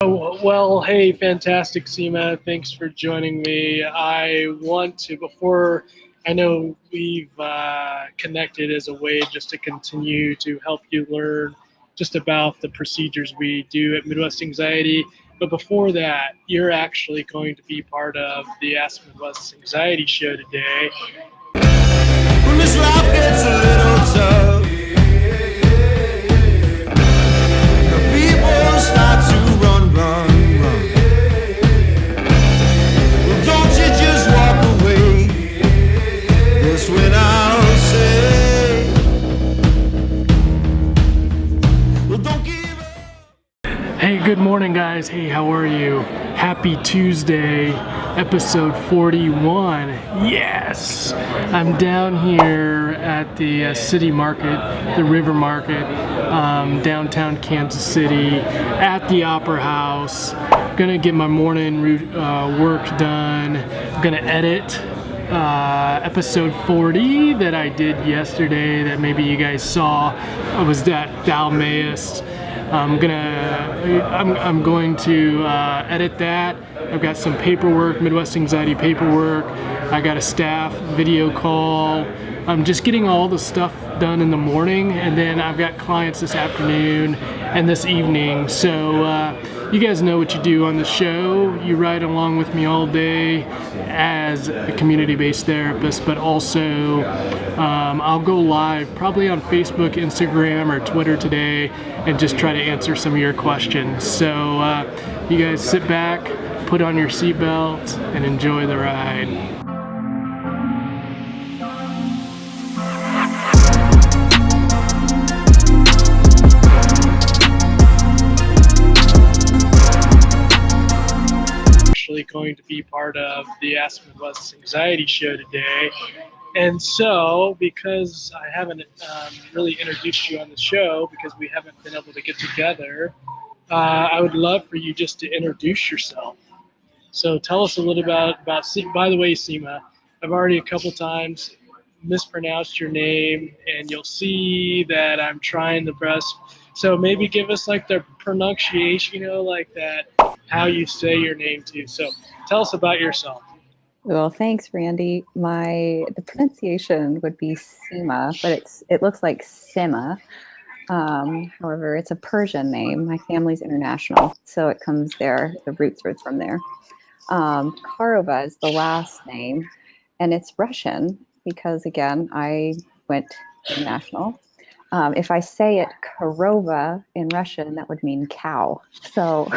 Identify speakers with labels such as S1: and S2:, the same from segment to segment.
S1: Oh, well, hey, fantastic, Semah. Thanks for joining me. I want to, before I know we've connected as a way just to continue to help you learn just about the procedures we do at Midwest Anxiety. But before that, you're actually going to be part of the Ask Midwest Anxiety Show today.
S2: When this life gets a little tough, the people start to run. Well, don't you just walk away. That's when I'll say, well, don't give up.
S1: Hey, good morning, guys. Hey, how are you? Happy Tuesday, episode 41. Yes! I'm down here at the city market, the river market, downtown Kansas City, at the Opera House. Gonna get my morning work done. I'm gonna edit episode 40 that I did yesterday that maybe you guys saw. I was at Dalmaeus. I'm going to edit that. I've got some paperwork, Midwest Anxiety paperwork. I got a staff video call. I'm just getting all the stuff done in the morning, and then I've got clients this afternoon and this evening. So you guys know what you do on the show. You ride along with me all day as a community-based therapist, but also I'll go live probably on Facebook, Instagram, or Twitter today and just try to answer some of your questions. So you guys sit back, put on your seatbelt, and enjoy the ride. Going to be part of the Ask Midwest Anxiety Show today. And so, because I haven't really introduced you on the show, because we haven't been able to get together, I would love for you just to introduce yourself. So tell us a little about by the way, Semah, I've already a couple times mispronounced your name, and you'll see that I'm trying the best. So maybe give us like the pronunciation, like that, how you say your name too. So tell us about yourself.
S3: Well, thanks, Randy. The pronunciation would be Semah, but it looks like Semah. However, it's a Persian name. My family's international, so it comes there. The roots are from there. Karova is the last name, and it's Russian because, again, I went international. If I say it Karova in Russian, that would mean cow. So,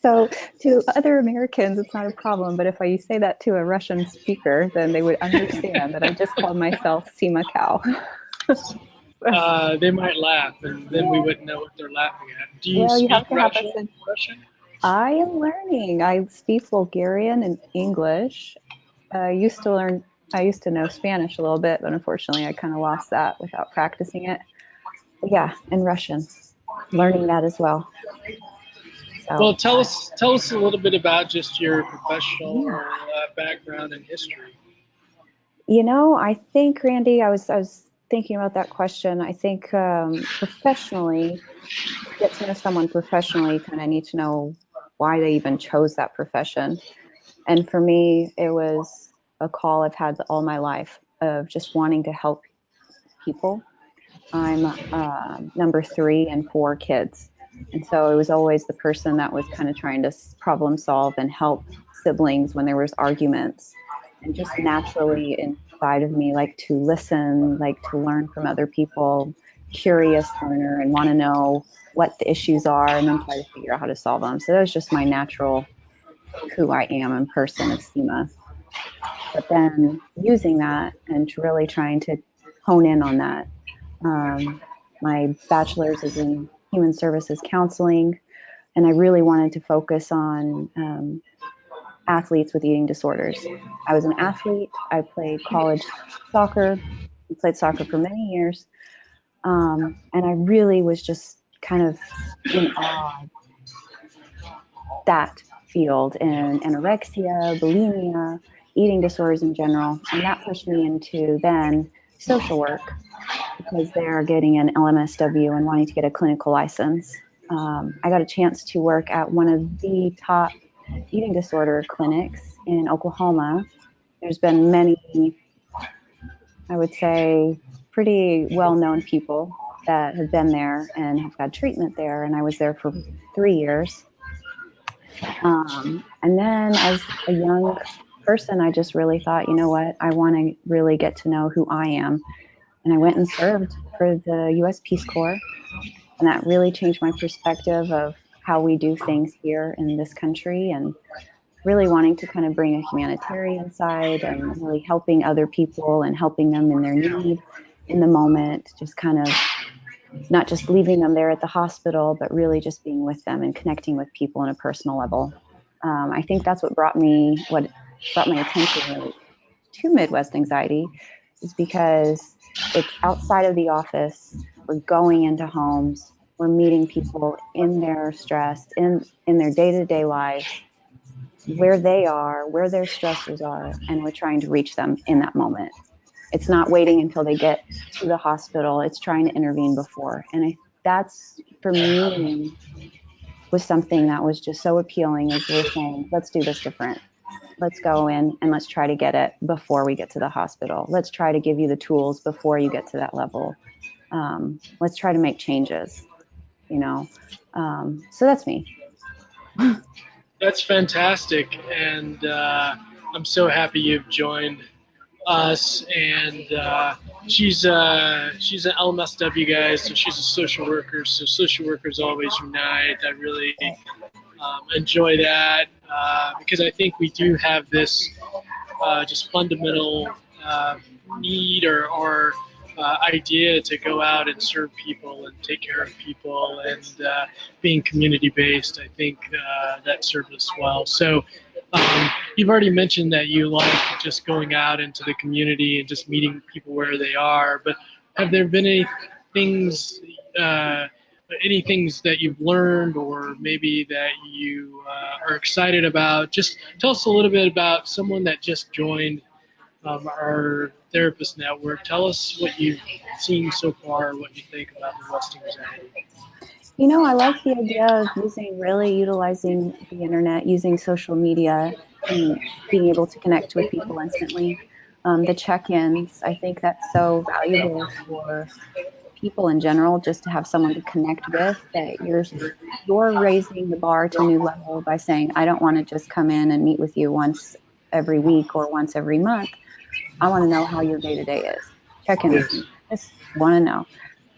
S3: so to other Americans, it's not a problem. But if I say that to a Russian speaker, then they would understand that I just called myself Semah Cow.
S1: They might laugh, and then we wouldn't know what they're laughing at. Do you
S3: Well, you
S1: speak
S3: have to have
S1: Russian?
S3: I am learning. I speak Bulgarian and English. I used to know Spanish a little bit, but unfortunately I kind of lost that without practicing it. But yeah, and Russian, learning that as well. So,
S1: Well, tell us a little bit about just your professional background and history.
S3: I think, Randy, I was thinking about that question. I think professionally, to get to know someone professionally, you kind of need to know why they even chose that profession. And for me, it was a call I've had all my life of just wanting to help people. I'm number 3 and 4 kids. And so it was always the person that was kind of trying to problem solve and help siblings when there was arguments. And just naturally inside of me, like to listen, like to learn from other people, curious learner, and want to know what the issues are and then try to figure out how to solve them. So that was just my natural who I am in person of Semah. But then using that and really trying to hone in on that. My bachelor's is in human services counseling, and I really wanted to focus on athletes with eating disorders. I was an athlete. I played college soccer. I played soccer for many years. And I really was just kind of in awe of that field and anorexia, bulimia, eating disorders in general. And that pushed me into then social work because they're getting an LMSW and wanting to get a clinical license. I got a chance to work at one of the top eating disorder clinics in Oklahoma. There's been many, I would say, pretty well-known people that have been there and have got treatment there, and I was there for 3 years. And then as a young person, I just really thought, you know what, I want to really get to know who I am. And I went and served for the U.S. Peace Corps, and that really changed my perspective of how we do things here in this country, and really wanting to kind of bring a humanitarian side and really helping other people and helping them in their need in the moment, just kind of not just leaving them there at the hospital, but really just being with them and connecting with people on a personal level. I think that's what brought my attention really to Midwest Anxiety, is because it's outside of the office. We're going into homes. We're meeting people in their stress, in their day-to-day lives, where they are, where their stressors are, and we're trying to reach them in that moment. It's not waiting until they get to the hospital. It's trying to intervene before. And that's, for me, was something that was just so appealing, as we're saying, let's do this different. Let's go in and let's try to get it before we get to the hospital. Let's try to give you the tools before you get to that level. Let's try to make changes, you know. So that's me.
S1: That's fantastic, and I'm so happy you've joined us. And she's an LMSW guy, so she's a social worker. So social workers always unite. I really enjoy that because I think we do have this just fundamental need or idea to go out and serve people and take care of people, and being community based, I think that serves us well. So you've already mentioned that you like just going out into the community and just meeting people where they are, but have there been any things that you've learned, or maybe that you are excited about? Just tell us a little bit about someone that just joined our therapist network. Tell us what you've seen so far, what you think about Midwest Anxiety.
S3: You know, I like the idea of really utilizing the internet, using social media, and being able to connect with people instantly. The check-ins, I think that's so valuable for people in general, just to have someone to connect with, that you're raising the bar to a new level by saying, I don't want to just come in and meet with you once every week or once every month. I want to know how your day-to-day is. Check in with me. Just want to know.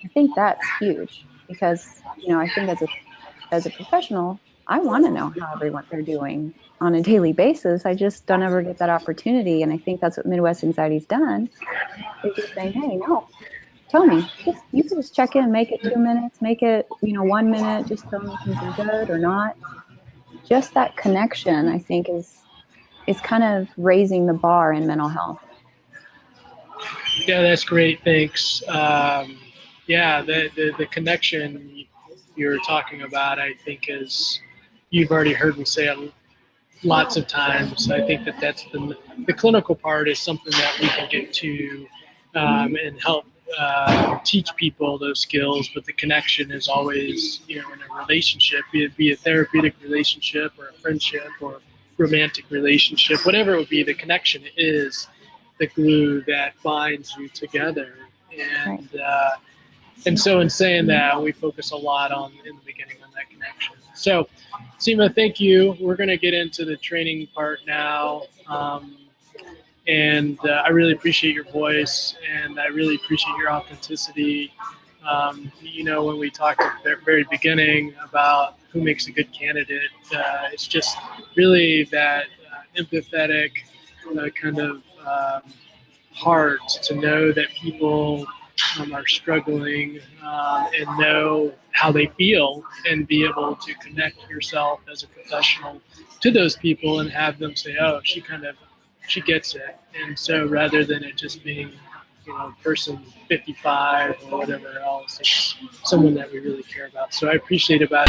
S3: I think that's huge, because, you know, I think as a professional, I want to know how everyone they're doing on a daily basis. I just don't ever get that opportunity. And I think that's what Midwest Anxiety's done, is just saying, hey, no, tell me. You can just check in, make it 2 minutes, make it, 1 minute, just tell me things are good or not. Just that connection, I think, is kind of raising the bar in mental health.
S1: Yeah, that's great. Thanks. Yeah, the connection you're talking about, I think, is, you've already heard me say it lots of times. I think that's the clinical part is something that we can get to and help teach people those skills. But the connection is always, in a relationship, be a therapeutic relationship or a friendship or romantic relationship, whatever it would be. The connection is the glue that binds you together. And and so in saying that, we focus a lot in the beginning on that connection. So, Semah, thank you. We're going to get into the training part now. And I really appreciate your voice, and I really appreciate your authenticity. When we talked at the very beginning about who makes a good candidate, it's just really that empathetic kind of heart to know that people are struggling, and know how they feel, and be able to connect yourself as a professional to those people and have them say, oh, she gets it. And so rather than it just being, person 55 or whatever else, it's someone that we really care about. So I appreciate about